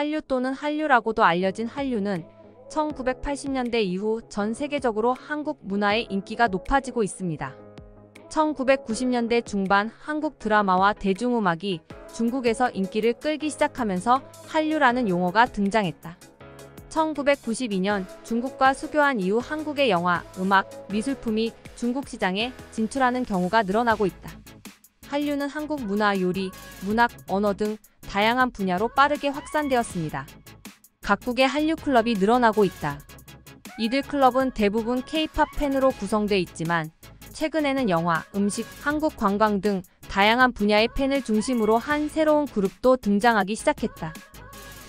한류 또는 한류라고도 알려진 한류는 1980년대 이후 전 세계적으로 한국 문화의 인기가 높아지고 있습니다. 1990년대 중반 한국 드라마와 대중음악이 중국에서 인기를 끌기 시작하면서 한류라는 용어가 등장했다. 1992년 중국과 수교한 이후 한국의 영화, 음악, 미술품이 중국 시장에 진출하는 경우가 늘어나고 있다. 한류는 한국 문화, 요리, 문학, 언어 등 다양한 분야로 빠르게 확산되었습니다. 각국의 한류 클럽이 늘어나고 있다. 이들 클럽은 대부분 K-팝 팬으로 구성돼 있지만 최근에는 영화, 음식, 한국 관광 등 다양한 분야의 팬을 중심으로 한 새로운 그룹도 등장하기 시작했다.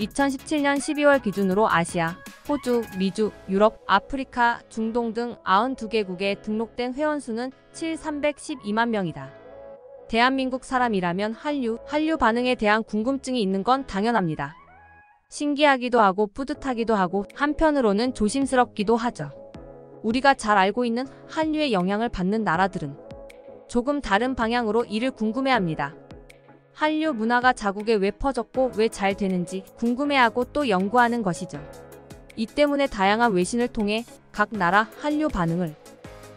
2017년 12월 기준으로 아시아, 호주, 미주, 유럽, 아프리카, 중동 등 92개국에 등록된 회원수는 7,312만 명이다. 대한민국 사람이라면 한류 반응에 대한 궁금증이 있는 건 당연합니다. 신기하기도 하고 뿌듯하기도 하고 한편으로는 조심스럽기도 하죠. 우리가 잘 알고 있는 한류의 영향을 받는 나라들은 조금 다른 방향으로 이를 궁금해합니다. 한류 문화가 자국에 왜 퍼졌고 왜 잘 되는지 궁금해하고 또 연구하는 것이죠. 이 때문에 다양한 외신을 통해 각 나라 한류 반응을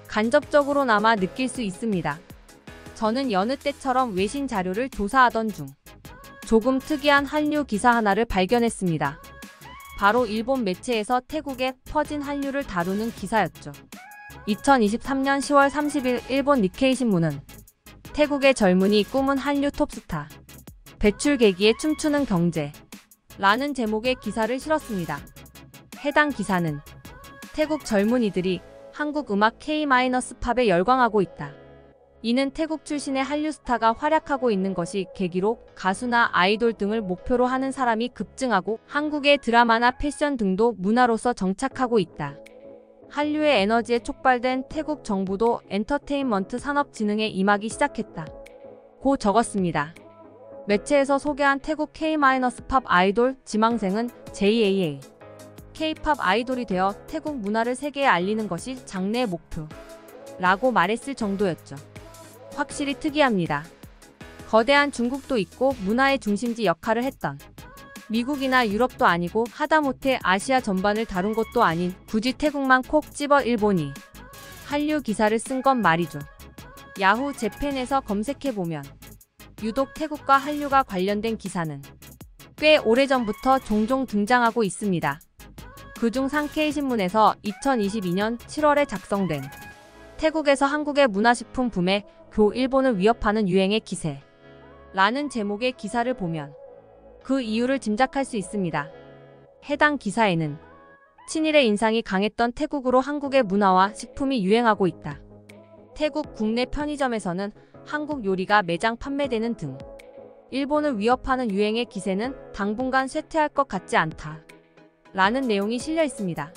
간접적으로나마 느낄 수 있습니다. 저는 여느 때처럼 외신 자료를 조사하던 중 조금 특이한 한류 기사 하나를 발견했습니다. 바로 일본 매체에서 태국에 퍼진 한류를 다루는 기사였죠. 2023년 10월 30일 일본 니케이 신문은 태국의 젊은이 꿈은 한류 톱스타, 배출 계기에 춤추는 경제 라는 제목의 기사를 실었습니다. 해당 기사는 태국 젊은이들이 한국 음악 K-팝에 열광하고 있다. 이는 태국 출신의 한류 스타가 활약하고 있는 것이 계기로 가수나 아이돌 등을 목표로 하는 사람이 급증하고 한국의 드라마나 패션 등도 문화로서 정착하고 있다. 한류의 에너지에 촉발된 태국 정부도 엔터테인먼트 산업진흥에 임하기 시작했다. 고 적었습니다. 매체에서 소개한 태국 K-팝 아이돌 지망생은 JAA K-팝 아이돌이 되어 태국 문화를 세계에 알리는 것이 장래의 목표 라고 말했을 정도였죠. 확실히 특이합니다. 거대한 중국도 있고 문화의 중심지 역할을 했던 미국이나 유럽도 아니고 하다못해 아시아 전반을 다룬 것도 아닌 굳이 태국만 콕 집어 일본이 한류 기사를 쓴 건 말이죠. 야후 재팬에서 검색해보면 유독 태국과 한류가 관련된 기사는 꽤 오래전부터 종종 등장하고 있습니다. 그중 상케이신문에서 2022년 7월에 작성된 태국에서 한국의 문화식품 붐에 일본을 위협하는 유행의 기세 라는 제목의 기사를 보면 그 이유를 짐작할 수 있습니다. 해당 기사에는 친일의 인상이 강했던 태국으로 한국의 문화와 식품이 유행하고 있다. 태국 국내 편의점에서는 한국 요리가 매장 판매되는 등 일본을 위협하는 유행의 기세는 당분간 쇠퇴할 것 같지 않다. 라는 내용이 실려 있습니다.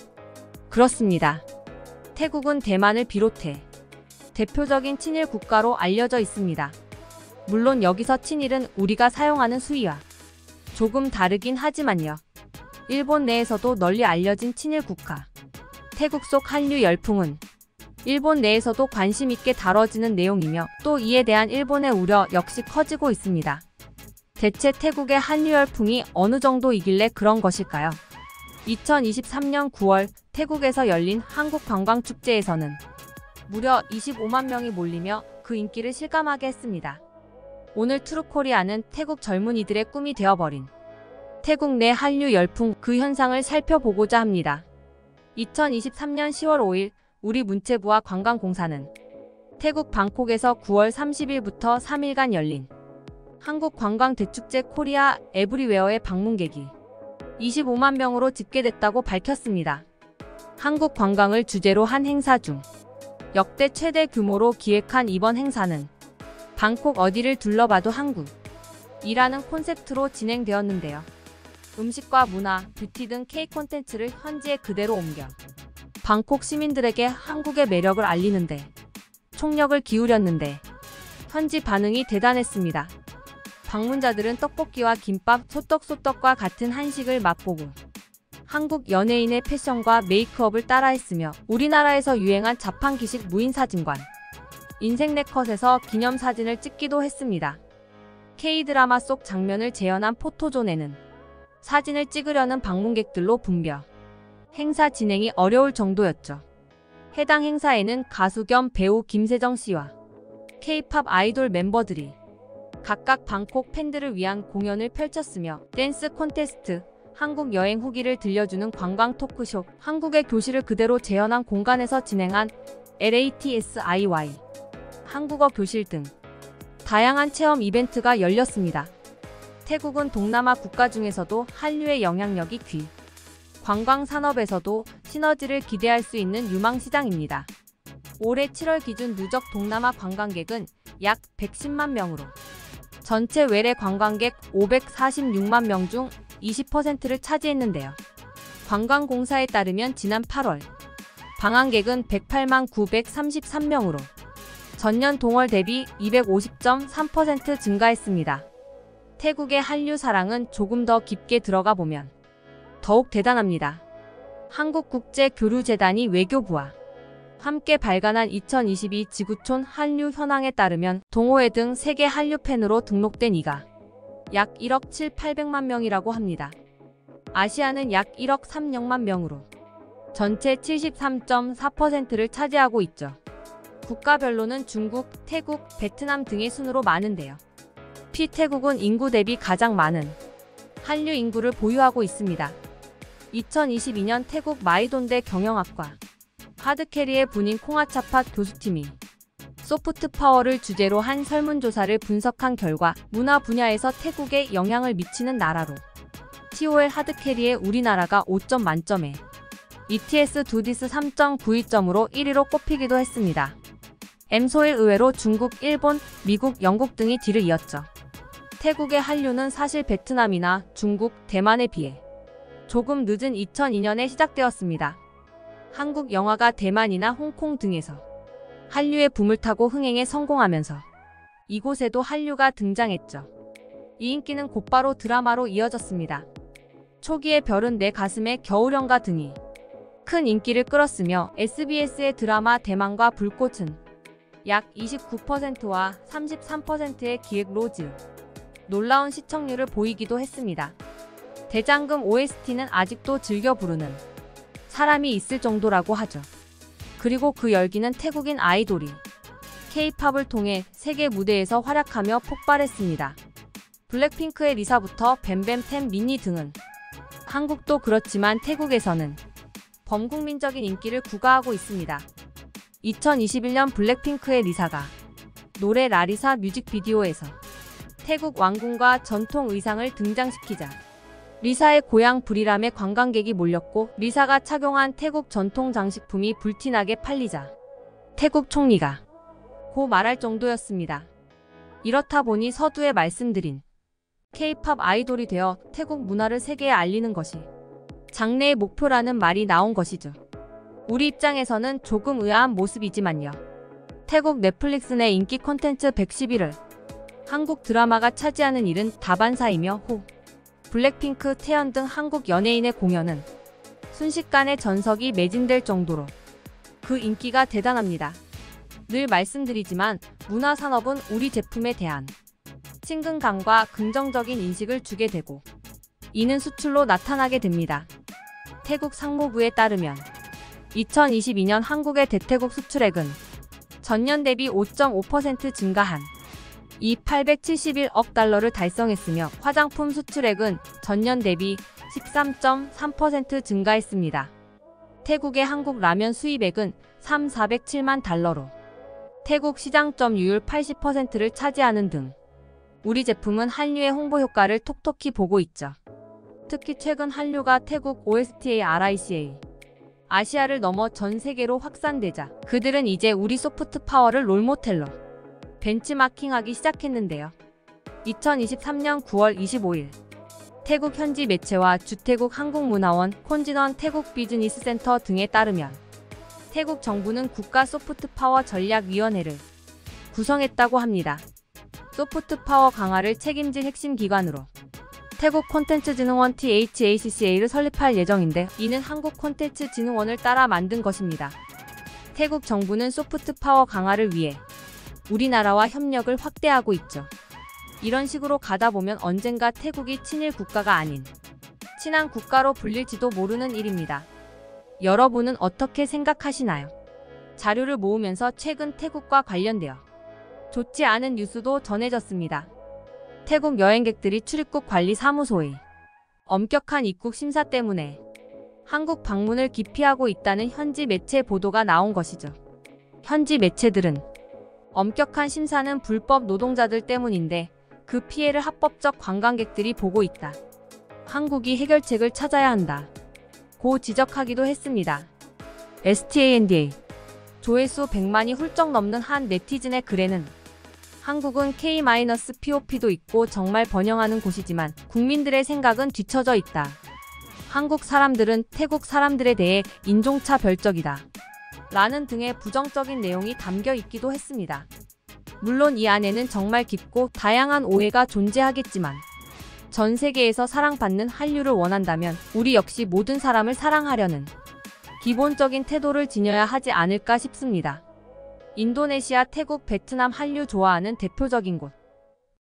그렇습니다. 태국은 대만을 비롯해 대표적인 친일 국가로 알려져 있습니다. 물론 여기서 친일은 우리가 사용하는 수위와 조금 다르긴 하지만요. 일본 내에서도 널리 알려진 친일 국가 태국 속 한류 열풍은 일본 내에서도 관심 있게 다뤄지는 내용이며 또 이에 대한 일본의 우려 역시 커지고 있습니다. 대체 태국의 한류 열풍이 어느 정도이길래 그런 것일까요? 2023년 9월 태국에서 열린 한국관광축제에서는 무려 25만 명이 몰리며 그 인기를 실감하게 했습니다. 오늘 트루코리아는 태국 젊은이들의 꿈이 되어버린 태국 내 한류 열풍 그 현상을 살펴보고자 합니다. 2023년 10월 5일 우리 문체부와 관광공사는 태국 방콕에서 9월 30일부터 3일간 열린 한국관광대축제 코리아 에브리웨어의 방문객이 25만 명으로 집계됐다고 밝혔습니다. 한국 관광을 주제로 한 행사 중 역대 최대 규모로 기획한 이번 행사는 방콕 어디를 둘러봐도 한국이라는 콘셉트로 진행되었는데요. 음식과 문화, 뷰티 등 K 콘텐츠를 현지에 그대로 옮겨 방콕 시민들에게 한국의 매력을 알리는데 총력을 기울였는데 현지 반응이 대단했습니다. 방문자들은 떡볶이와 김밥, 소떡소떡과 같은 한식을 맛보고 한국 연예인의 패션과 메이크업을 따라했으며 우리나라에서 유행한 자판기식 무인사진관, 인생 네컷에서 기념사진을 찍기도 했습니다. K-드라마 속 장면을 재현한 포토존에는 사진을 찍으려는 방문객들로 붐벼 행사 진행이 어려울 정도였죠. 해당 행사에는 가수 겸 배우 김세정 씨와 K-팝 아이돌 멤버들이 각각 방콕 팬들을 위한 공연을 펼쳤으며 댄스 콘테스트, 한국 여행 후기를 들려주는 관광 토크쇼, 한국의 교실을 그대로 재현한 공간에서 진행한 LATSIY, 한국어 교실 등 다양한 체험 이벤트가 열렸습니다. 태국은 동남아 국가 중에서도 한류의 영향력이 퀴, 관광 산업에서도 시너지를 기대할 수 있는 유망 시장입니다. 올해 7월 기준 누적 동남아 관광객은 약 110만 명으로 전체 외래 관광객 546만 명 중 20%를 차지했는데요. 관광공사에 따르면 지난 8월 방한객은 108만 933명으로 전년 동월 대비 250.3% 증가했습니다. 태국의 한류 사랑은 조금 더 깊게 들어가 보면 더욱 대단합니다. 한국국제교류재단이 외교부와 함께 발간한 2022 지구촌 한류 현황에 따르면 동호회 등 세계 한류 팬으로 등록된 이가 약 1억 7,800만 명이라고 합니다. 아시아는 약 1억 3,000만 명으로 전체 73.4%를 차지하고 있죠. 국가별로는 중국, 태국, 베트남 등의 순으로 많은데요. 태국은 인구 대비 가장 많은 한류 인구를 보유하고 있습니다. 2022년 태국 마이돈대 경영학과 하드캐리의 분인 콩아차팟 교수팀이 소프트 파워를 주제로 한 설문조사를 분석한 결과 문화 분야에서 태국에 영향을 미치는 나라로 TOL 하드캐리의 우리나라가 5점 만점에 ETS 두디스 3.92점으로 1위로 꼽히기도 했습니다. M소일 의외로 중국, 일본, 미국, 영국 등이 뒤를 이었죠. 태국의 한류는 사실 베트남이나 중국, 대만에 비해 조금 늦은 2002년에 시작되었습니다. 한국 영화가 대만이나 홍콩 등에서 한류의 붐을 타고 흥행에 성공하면서 이곳에도 한류가 등장했죠. 이 인기는 곧바로 드라마로 이어졌습니다. 초기에 별은 내 가슴의 겨울연가 등이 큰 인기를 끌었으며 SBS의 드라마 대만과 불꽃은 약 29%와 33%의 기획 로즈 놀라운 시청률을 보이기도 했습니다. 대장금 OST는 아직도 즐겨 부르는 사람이 있을 정도라고 하죠. 그리고 그 열기는 태국인 아이돌이 K-팝을 통해 세계 무대에서 활약하며 폭발했습니다. 블랙핑크의 리사부터 뱀뱀템 미니 등은 한국도 그렇지만 태국에서는 범국민적인 인기를 구가하고 있습니다. 2021년 블랙핑크의 리사가 노래 라리사 뮤직비디오에서 태국 왕궁과 전통 의상을 등장시키자 리사의 고향 브리람에 관광객이 몰렸고 리사가 착용한 태국 전통 장식품이 불티나게 팔리자 태국 총리가 고 말할 정도였습니다. 이렇다 보니 서두에 말씀드린 K-팝 아이돌이 되어 태국 문화를 세계에 알리는 것이 장래의 목표라는 말이 나온 것이죠. 우리 입장에서는 조금 의아한 모습이지만요. 태국 넷플릭스 내 인기 콘텐츠 111을 한국 드라마가 차지하는 일은 다반사이며 블랙핑크, 태연 등 한국 연예인의 공연은 순식간에 전석이 매진될 정도로 그 인기가 대단합니다. 늘 말씀드리지만 문화산업은 우리 제품에 대한 친근감과 긍정적인 인식을 주게 되고 이는 수출로 나타나게 됩니다. 태국 상무부에 따르면 2022년 한국의 대태국 수출액은 전년 대비 5.5% 증가한 871억 달러를 달성했으며 화장품 수출액은 전년 대비 13.3% 증가했습니다. 태국의 한국 라면 수입액은 407만 달러로 태국 시장 점유율 80%를 차지하는 등 우리 제품은 한류의 홍보 효과를 톡톡히 보고 있죠. 특히 최근 한류가 태국 OSTA RICA 아시아를 넘어 전 세계로 확산되자 그들은 이제 우리 소프트 파워를 롤모델로 벤치마킹하기 시작했는데요. 2023년 9월 25일 태국 현지 매체와 주태국 한국문화원, 콘진원 태국 비즈니스 센터 등에 따르면 태국 정부는 국가 소프트파워 전략위원회를 구성했다고 합니다. 소프트파워 강화를 책임질 핵심 기관으로 태국 콘텐츠진흥원 THACCA를 설립할 예정인데 이는 한국콘텐츠진흥원을 따라 만든 것입니다. 태국 정부는 소프트파워 강화를 위해 우리나라와 협력을 확대하고 있죠. 이런 식으로 가다 보면 언젠가 태국이 친일 국가가 아닌 친한 국가로 불릴지도 모르는 일입니다. 여러분은 어떻게 생각하시나요? 자료를 모으면서 최근 태국과 관련되어 좋지 않은 뉴스도 전해졌습니다. 태국 여행객들이 출입국 관리 사무소의 엄격한 입국 심사 때문에 한국 방문을 기피하고 있다는 현지 매체 보도가 나온 것이죠. 현지 매체들은 엄격한 심사는 불법 노동자들 때문인데 그 피해를 합법적 관광객들이 보고 있다. 한국이 해결책을 찾아야 한다. 고 지적하기도 했습니다. STANDA 조회수 100만이 훌쩍 넘는 한 네티즌의 글에는 한국은 K-POP도 있고 정말 번영하는 곳이지만 국민들의 생각은 뒤처져 있다. 한국 사람들은 태국 사람들에 대해 인종차별적이다. 라는 등의 부정적인 내용이 담겨 있기도 했습니다. 물론 이 안에는 정말 깊고 다양한 오해가 존재하겠지만 전 세계에서 사랑받는 한류를 원한다면 우리 역시 모든 사람을 사랑하려는 기본적인 태도를 지녀야 하지 않을까 싶습니다. 인도네시아, 태국, 베트남 한류 좋아하는 대표적인 곳